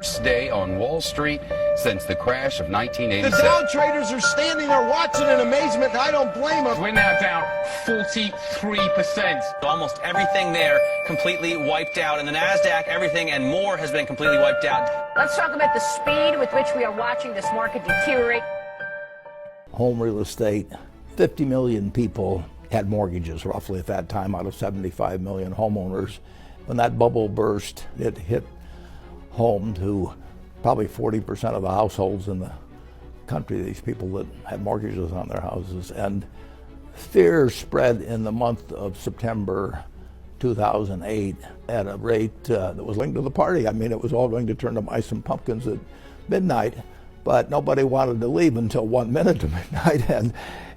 worst day on Wall Street since the crash of 1987. The Dow traders are standing there watching in amazement. I don't blame them. We're now down 43%. Almost everything there completely wiped out. And the NASDAQ, everything and more has been completely wiped out. Let's talk about the speed with which we are watching this market deteriorate. Home real estate, 50 million people had mortgages roughly at that time out of 75 million homeowners. When that bubble burst, it hit home to probably 40% of the households in the country, these people that had mortgages on their houses. And fear spread in the month of September 2008 at a rate that was linked to the party. I mean, it was all going to turn to mice and pumpkins at midnight, but nobody wanted to leave until 1 minute to midnight,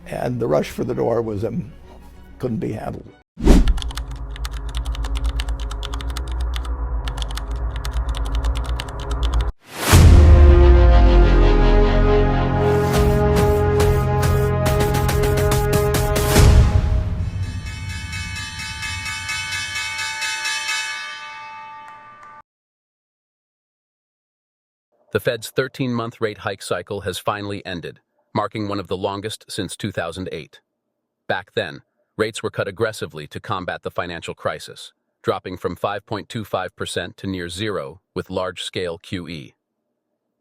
and the rush for the door was couldn't be handled. The Fed's 13-month rate hike cycle has finally ended, marking one of the longest since 2008. Back then, rates were cut aggressively to combat the financial crisis, dropping from 5.25% to near zero with large-scale QE.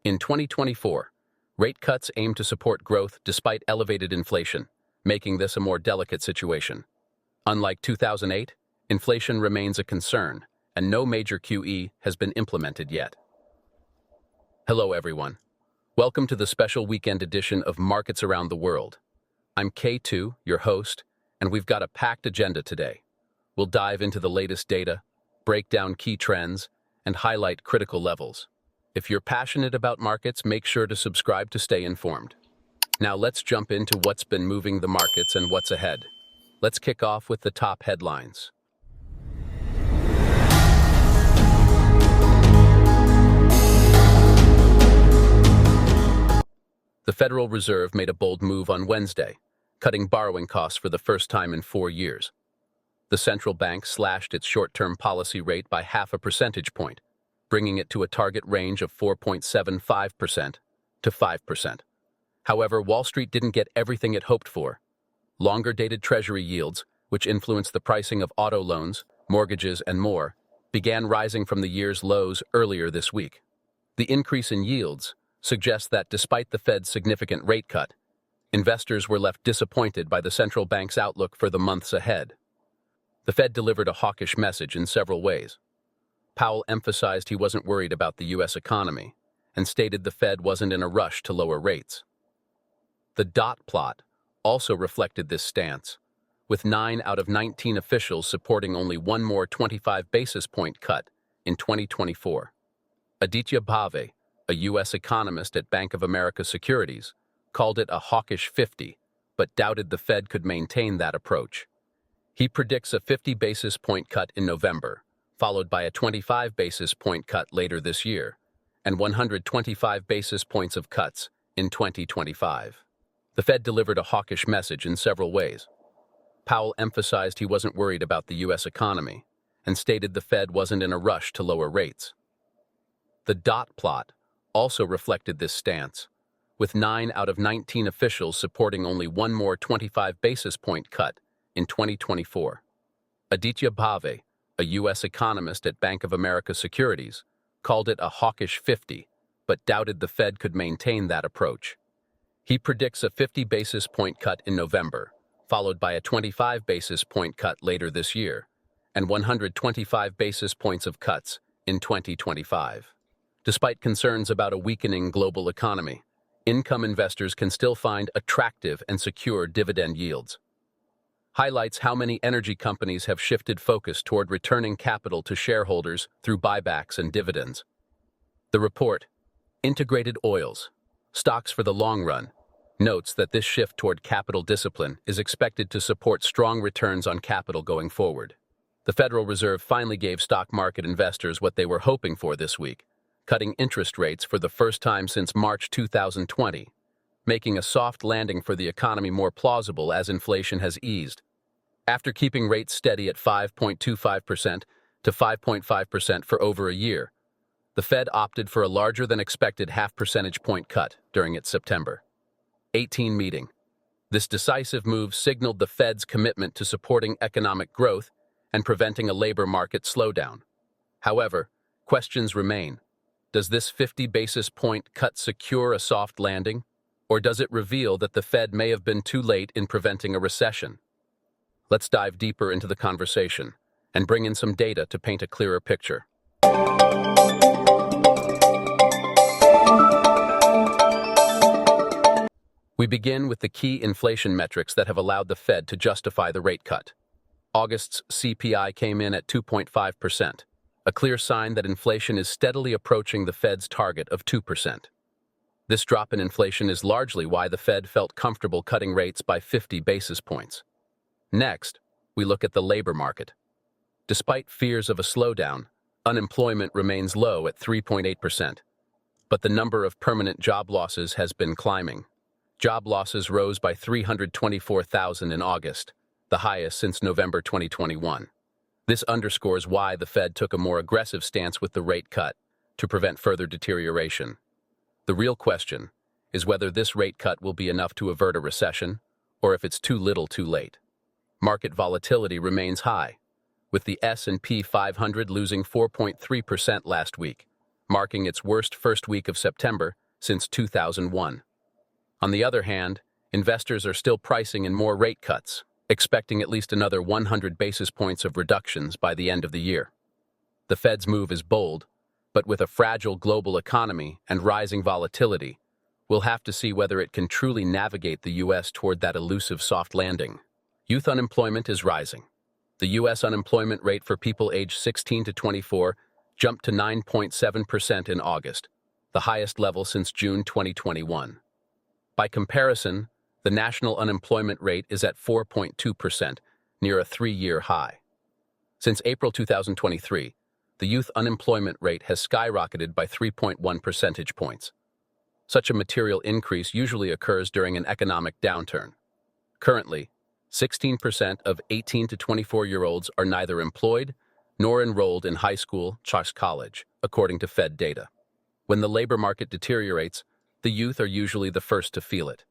In 2024, rate cuts aim to support growth despite elevated inflation, making this a more delicate situation. Unlike 2008, inflation remains a concern, and no major QE has been implemented yet. Hello, everyone. Welcome to the special weekend edition of Markets Around the World. I'm K2, your host, and we've got a packed agenda today. We'll dive into the latest data, break down key trends, and highlight critical levels. If you're passionate about markets, make sure to subscribe to stay informed. Now let's jump into what's been moving the markets and what's ahead. Let's kick off with the top headlines. The Federal Reserve made a bold move on Wednesday, cutting borrowing costs for the first time in 4 years. The central bank slashed its short-term policy rate by 0.5 percentage point, bringing it to a target range of 4.75% to 5%. However, Wall Street didn't get everything it hoped for. Longer-dated Treasury yields, which influence the pricing of auto loans, mortgages, and more, began rising from the year's lows earlier this week. The increase in yields suggests that despite the Fed's significant rate cut, investors were left disappointed by the central bank's outlook for the months ahead. The Fed delivered a hawkish message in several ways. Powell emphasized he wasn't worried about the U.S. economy and stated the Fed wasn't in a rush to lower rates. The dot plot also reflected this stance, with 9 out of 19 officials supporting only one more 25 basis point cut in 2024. Aditya Bhave, a U.S. economist at Bank of America Securities, called it a hawkish 50, but doubted the Fed could maintain that approach. He predicts a 50 basis point cut in November, followed by a 25 basis point cut later this year, and 125 basis points of cuts in 2025. The Fed delivered a hawkish message in several ways. Powell emphasized he wasn't worried about the U.S. economy and stated the Fed wasn't in a rush to lower rates. The dot plot also reflected this stance, with 9 out of 19 officials supporting only one more 25 basis point cut in 2024. Aditya Bhave, a U.S. economist at Bank of America Securities, called it a hawkish 50, but doubted the Fed could maintain that approach. He predicts a 50 basis point cut in November, followed by a 25 basis point cut later this year, and 125 basis points of cuts in 2025. Despite concerns about a weakening global economy, income investors can still find attractive and secure dividend yields. Highlights how many energy companies have shifted focus toward returning capital to shareholders through buybacks and dividends. The report, Integrated Oils, Stocks for the Long Run, notes that this shift toward capital discipline is expected to support strong returns on capital going forward. The Federal Reserve finally gave stock market investors what they were hoping for this week, cutting interest rates for the first time since March 2020, making a soft landing for the economy more plausible as inflation has eased. After keeping rates steady at 5.25% to 5.5% for over a year, the Fed opted for a larger than expected half percentage point cut during its September 18 meeting. This decisive move signaled the Fed's commitment to supporting economic growth and preventing a labor market slowdown. However, questions remain. Does this 50 basis point cut secure a soft landing, or does it reveal that the Fed may have been too late in preventing a recession? Let's dive deeper into the conversation and bring in some data to paint a clearer picture. We begin with the key inflation metrics that have allowed the Fed to justify the rate cut. August's CPI came in at 2.5%, a clear sign that inflation is steadily approaching the Fed's target of 2%. This drop in inflation is largely why the Fed felt comfortable cutting rates by 50 basis points. Next, we look at the labor market. Despite fears of a slowdown, unemployment remains low at 3.8%, but the number of permanent job losses has been climbing. Job losses rose by 324,000 in August, the highest since November 2021. This underscores why the Fed took a more aggressive stance with the rate cut to prevent further deterioration. The real question is whether this rate cut will be enough to avert a recession, or if it's too little too late. Market volatility remains high, with the S&P 500 losing 4.3% last week, marking its worst first week of September since 2001. On the other hand, investors are still pricing in more rate cuts, expecting at least another 100 basis points of reductions by the end of the year. The Fed's move is bold, but with a fragile global economy and rising volatility, we'll have to see whether it can truly navigate the U.S. toward that elusive soft landing. Youth unemployment is rising. The U.S. unemployment rate for people aged 16 to 24 jumped to 9.7% in August, the highest level since June 2021. By comparison, the national unemployment rate is at 4.2%, near a three-year high. Since April 2023, the youth unemployment rate has skyrocketed by 3.1 percentage points. Such a material increase usually occurs during an economic downturn. Currently, 16% of 18 to 24-year-olds are neither employed nor enrolled in high school or college, according to Fed data. When the labor market deteriorates, the youth are usually the first to feel it.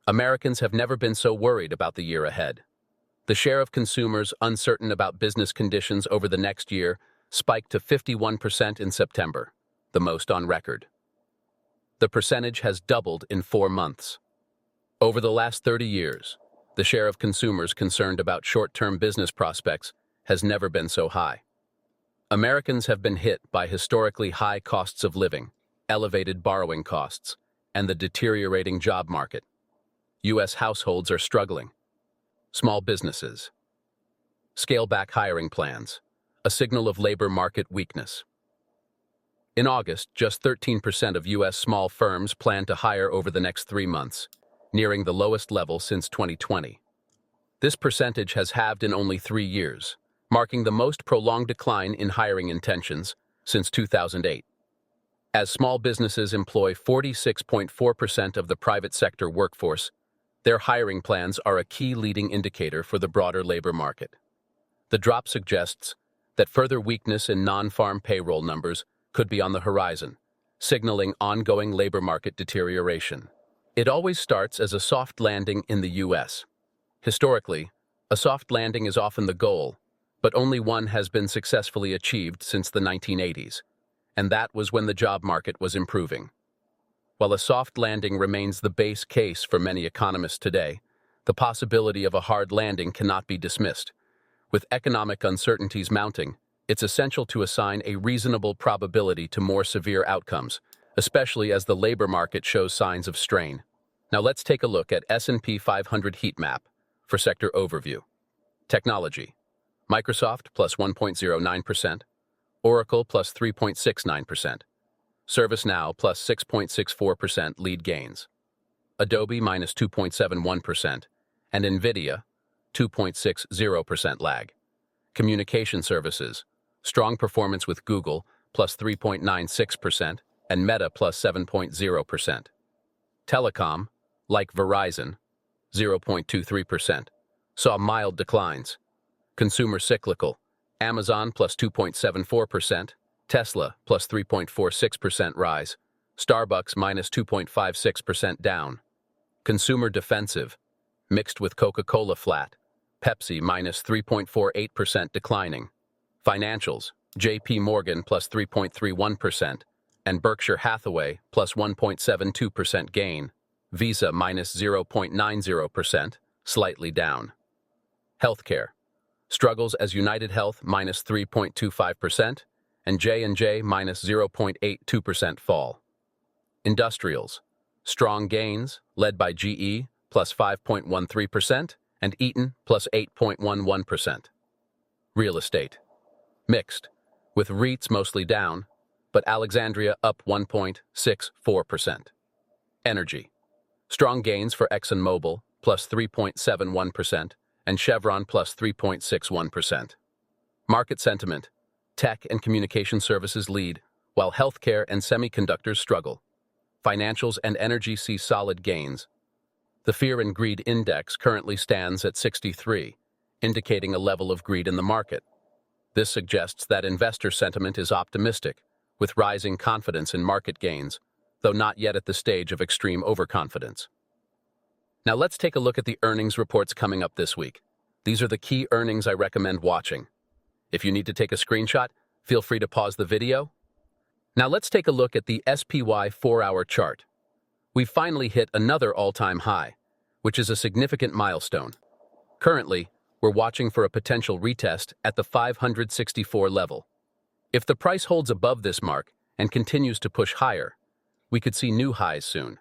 Americans have never been so worried about the year ahead. The share of consumers uncertain about business conditions over the next year spiked to 51% in September, the most on record. The percentage has doubled in 4 months. Over the last 30 years, the share of consumers concerned about short-term business prospects has never been so high. Americans have been hit by historically high costs of living, elevated borrowing costs, and the deteriorating job market. U.S. households are struggling. Small businesses scale back hiring plans, a signal of labor market weakness. In August, just 13% of U.S. small firms plan to hire over the next 3 months, nearing the lowest level since 2020. This percentage has halved in only 3 years, marking the most prolonged decline in hiring intentions since 2008. As small businesses employ 46.4% of the private sector workforce, their hiring plans are a key leading indicator for the broader labor market. The drop suggests that further weakness in non-farm payroll numbers could be on the horizon, signaling ongoing labor market deterioration. It always starts as a soft landing in the U.S. Historically, a soft landing is often the goal, but only one has been successfully achieved since the 1980s, and that was when the job market was improving. While a soft landing remains the base case for many economists today, the possibility of a hard landing cannot be dismissed. With economic uncertainties mounting, it's essential to assign a reasonable probability to more severe outcomes, especially as the labor market shows signs of strain. Now let's take a look at S&P 500 heat map for sector overview. Technology: Microsoft plus 1.09%, Oracle plus 3.69%, ServiceNow plus 6.64% lead gains, Adobe minus 2.71%, and NVIDIA 2.60% lag. Communication services: strong performance with Google plus 3.96% and Meta plus 7.0%. Telecom, like Verizon, 0.23%, saw mild declines. Consumer cyclical: Amazon plus 2.74%, Tesla plus 3.46% rise. Starbucks minus 2.56% down. Consumer defensive, mixed with Coca-Cola flat. Pepsi minus 3.48% declining. Financials, JP Morgan plus 3.31% and Berkshire Hathaway plus 1.72% gain. Visa minus 0.90%, slightly down. Healthcare, struggles as United Health minus 3.25% and J&J minus 0.82% fall. Industrials, strong gains led by GE plus 5.13% and Eaton plus 8.11%. Real estate, mixed, with REITs mostly down, but Alexandria up 1.64%. Energy, strong gains for ExxonMobil plus 3.71% and Chevron plus 3.61%. Market sentiment, tech and communication services lead, while healthcare and semiconductors struggle. Financials and energy see solid gains. The Fear and Greed Index currently stands at 63, indicating a level of greed in the market. This suggests that investor sentiment is optimistic, with rising confidence in market gains, though not yet at the stage of extreme overconfidence. Now let's take a look at the earnings reports coming up this week. These are the key earnings I recommend watching. If you need to take a screenshot, feel free to pause the video. Now let's take a look at the SPY 4-hour chart. We've finally hit another all-time high, which is a significant milestone. Currently, we're watching for a potential retest at the 564 level. If the price holds above this mark and continues to push higher, we could see new highs soon.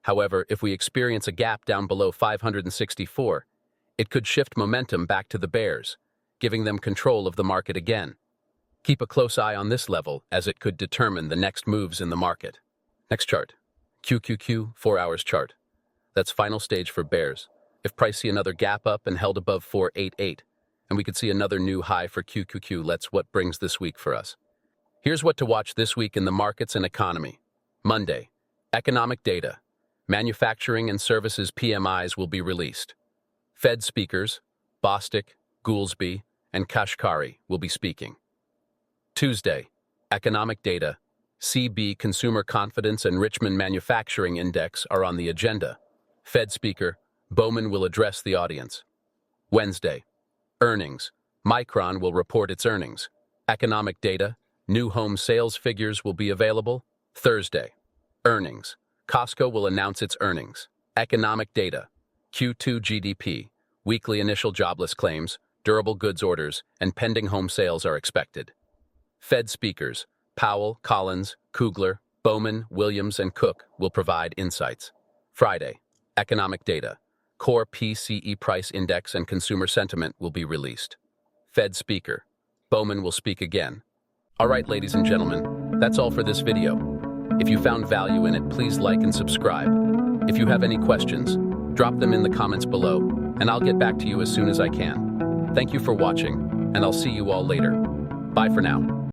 However, if we experience a gap down below 564, it could shift momentum back to the bears, giving them control of the market again. Keep a close eye on this level as it could determine the next moves in the market. Next chart, QQQ 4 hours chart. That's final stage for bears. If price see another gap up and held above 488, and we could see another new high for QQQ, let's what brings this week for us. Here's what to watch this week in the markets and economy. Monday, economic data. Manufacturing and services PMIs will be released. Fed speakers, Bostic, Goolsbee, and Kashkari will be speaking. Tuesday, economic data. CB Consumer Confidence and Richmond Manufacturing Index are on the agenda. Fed speaker, Bowman will address the audience. Wednesday, earnings. Micron will report its earnings. Economic data. New home sales figures will be available. Thursday, earnings. Costco will announce its earnings. Economic data. Q2 GDP. Weekly initial jobless claims, durable goods orders, and pending home sales are expected. Fed speakers, Powell, Collins, Kugler, Bowman, Williams, and Cook will provide insights. Friday, economic data. Core PCE price index and consumer sentiment will be released. Fed speaker, Bowman will speak again. All right, ladies and gentlemen, that's all for this video. If you found value in it, please like and subscribe. If you have any questions, drop them in the comments below, and I'll get back to you as soon as I can. Thank you for watching, and I'll see you all later. Bye for now.